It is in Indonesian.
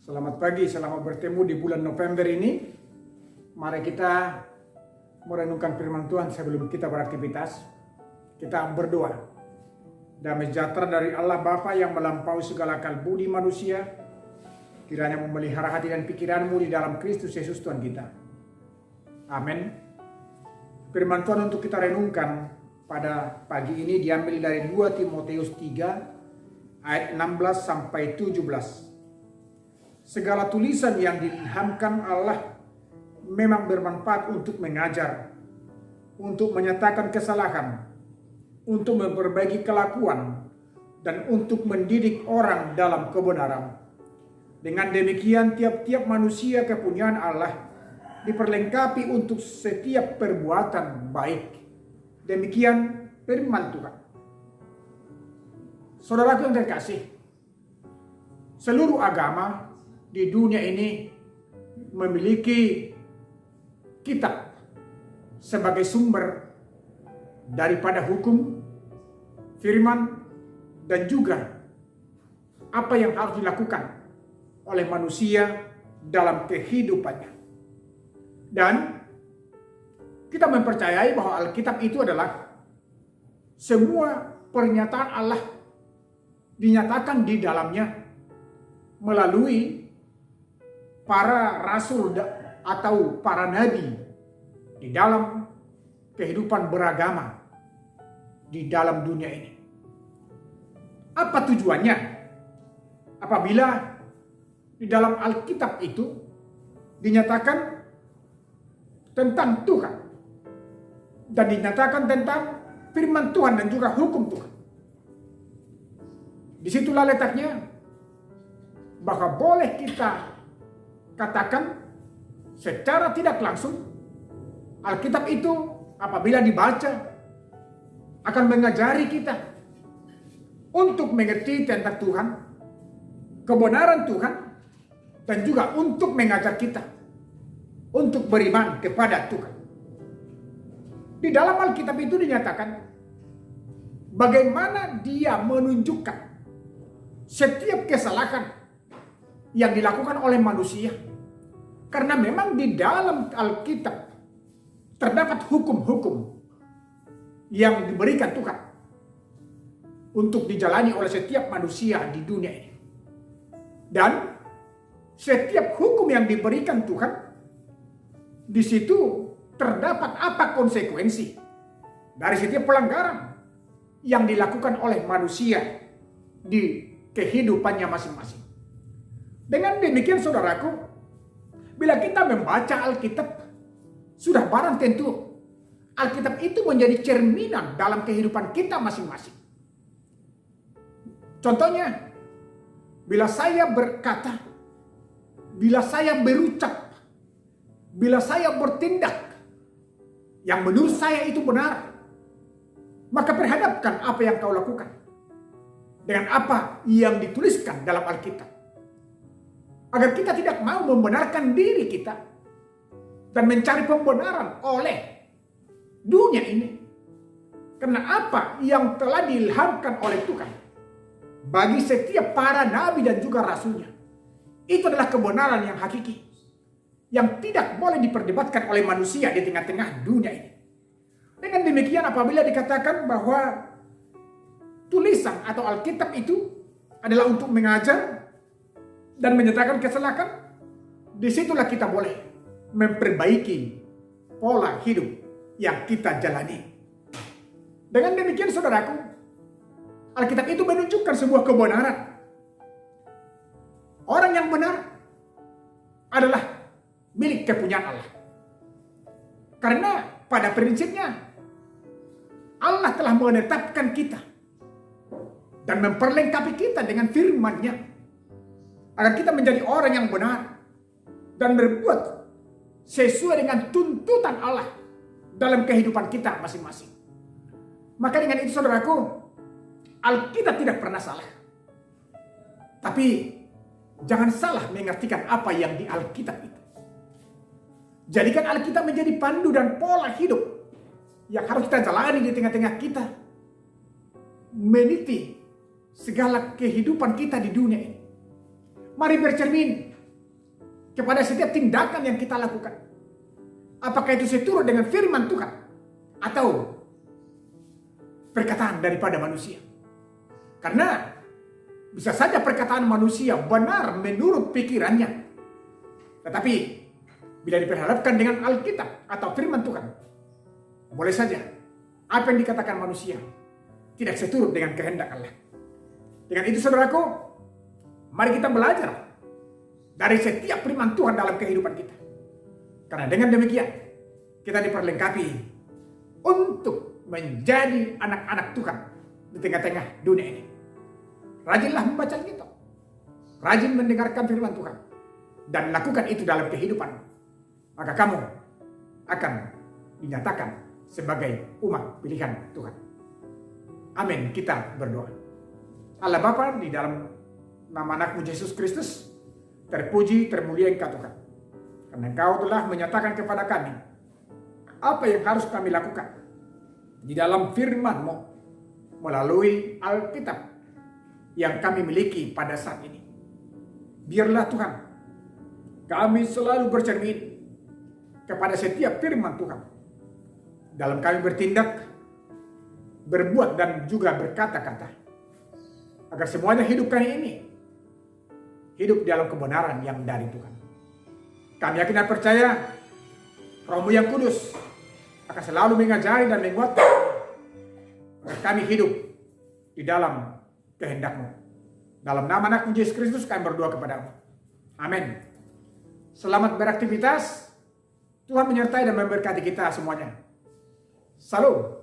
Selamat pagi, selamat bertemu di bulan November ini. Mari kita merenungkan firman Tuhan sebelum kita beraktivitas. Kita berdoa. Damai sejahtera dari Allah Bapa yang melampaui segala akal budi manusia, kiranya memelihara hati dan pikiranmu di dalam Kristus Yesus Tuhan kita. Amin. Firman Tuhan untuk kita renungkan pada pagi ini diambil dari 2 Timotius 3 ayat 16 sampai 17. Segala tulisan yang diilhamkan Allah memang bermanfaat untuk mengajar, untuk menyatakan kesalahan, untuk memperbaiki kelakuan, dan untuk mendidik orang dalam kebenaran. Dengan demikian tiap-tiap manusia kepunyaan Allah diperlengkapi untuk setiap perbuatan baik. Demikian firman Tuhan. Saudaraku yang terkasih, seluruh agama di dunia ini memiliki kitab sebagai sumber daripada hukum, firman, dan juga apa yang harus dilakukan oleh manusia dalam kehidupannya. Dan kita mempercayai bahwa Alkitab itu adalah semua pernyataan Allah dinyatakan di dalamnya melalui para rasul atau para nabi di dalam kehidupan beragama di dalam dunia ini. Apa tujuannya? Apabila di dalam Alkitab itu dinyatakan tentang Tuhan dan dinyatakan tentang firman Tuhan dan juga hukum Tuhan. Disitulah letaknya bahwa boleh kita katakan secara tidak langsung Alkitab itu apabila dibaca akan mengajari kita untuk mengerti tentang Tuhan, kebenaran Tuhan, dan juga untuk mengajar kita untuk beriman kepada Tuhan. Di dalam Alkitab itu dinyatakan bagaimana dia menunjukkan setiap kesalahan yang dilakukan oleh manusia. Karena memang di dalam Alkitab terdapat hukum-hukum yang diberikan Tuhan untuk dijalani oleh setiap manusia di dunia ini. Dan setiap hukum yang diberikan Tuhan, di situ terdapat apa konsekuensi dari setiap pelanggaran yang dilakukan oleh manusia di kehidupannya masing-masing. Dengan demikian saudaraku, bila kita membaca Alkitab, sudah barang tentu Alkitab itu menjadi cerminan dalam kehidupan kita masing-masing. Contohnya, bila saya berkata, bila saya berucap, bila saya bertindak yang menurut saya itu benar, maka perhadapkan apa yang kau lakukan dengan apa yang dituliskan dalam Alkitab. Agar kita tidak mau membenarkan diri kita dan mencari pembenaran oleh dunia ini. Karena apa yang telah diilhamkan oleh Tuhan bagi setiap para nabi dan juga rasulnya, itu adalah kebenaran yang hakiki, yang tidak boleh diperdebatkan oleh manusia di tengah-tengah dunia ini. Dengan demikian apabila dikatakan bahwa tulisan atau Alkitab itu adalah untuk mengajar dan menyatakan kesalahan, disitulah kita boleh memperbaiki pola hidup yang kita jalani. Dengan demikian saudaraku, Alkitab itu menunjukkan sebuah kebenaran. Orang yang benar adalah milik kepunyaan Allah. Karena pada prinsipnya Allah telah menetapkan kita dan memperlengkapi kita dengan firman-Nya agar kita menjadi orang yang benar dan berbuat sesuai dengan tuntutan Allah dalam kehidupan kita masing-masing. Maka dengan itu saudaraku, Alkitab tidak pernah salah. Tapi jangan salah mengartikan apa yang di Alkitab itu. Jadikan Alkitab menjadi pandu dan pola hidup yang harus kita jalani di tengah-tengah kita, meniti segala kehidupan kita di dunia ini. Mari bercermin kepada setiap tindakan yang kita lakukan. Apakah itu seturut dengan firman Tuhan atau perkataan daripada manusia? Karena bisa saja perkataan manusia benar menurut pikirannya, tetapi bila diperhadapkan dengan Alkitab atau firman Tuhan, boleh saja apa yang dikatakan manusia tidak seturut dengan kehendak Allah. Dengan itu saudaraku, mari kita belajar dari setiap firman Tuhan dalam kehidupan kita. Karena dengan demikian kita diperlengkapi untuk menjadi anak-anak Tuhan di tengah-tengah dunia ini. Rajinlah membaca Alkitab, rajin mendengarkan firman Tuhan, dan lakukan itu dalam kehidupan. Maka kamu akan dinyatakan sebagai umat pilihan Tuhan. Amin. Kita berdoa. Allah Bapa, di dalam nama anakmu Yesus Kristus, terpuji, termulia Engkau Tuhan. Karena Engkau telah menyatakan kepada kami apa yang harus kami lakukan di dalam firman-Mu melalui Alkitab yang kami miliki pada saat ini. Biarlah Tuhan, kami selalu bercermin kepada setiap firman Tuhan dalam kami bertindak, berbuat, dan juga berkata-kata, agar semuanya hidup kami ini hidup dalam kebenaran yang dari Tuhan. Kami yakin dan percaya Roh-Mu yang kudus akan selalu mengajari dan menguatkan agar kami hidup di dalam kehendak-Mu. Dalam nama anakmu Yesus Kristus kami berdoa kepada-Mu. Amin. Selamat beraktivitas. Tuhan menyertai dan memberkati kita semuanya. Salam.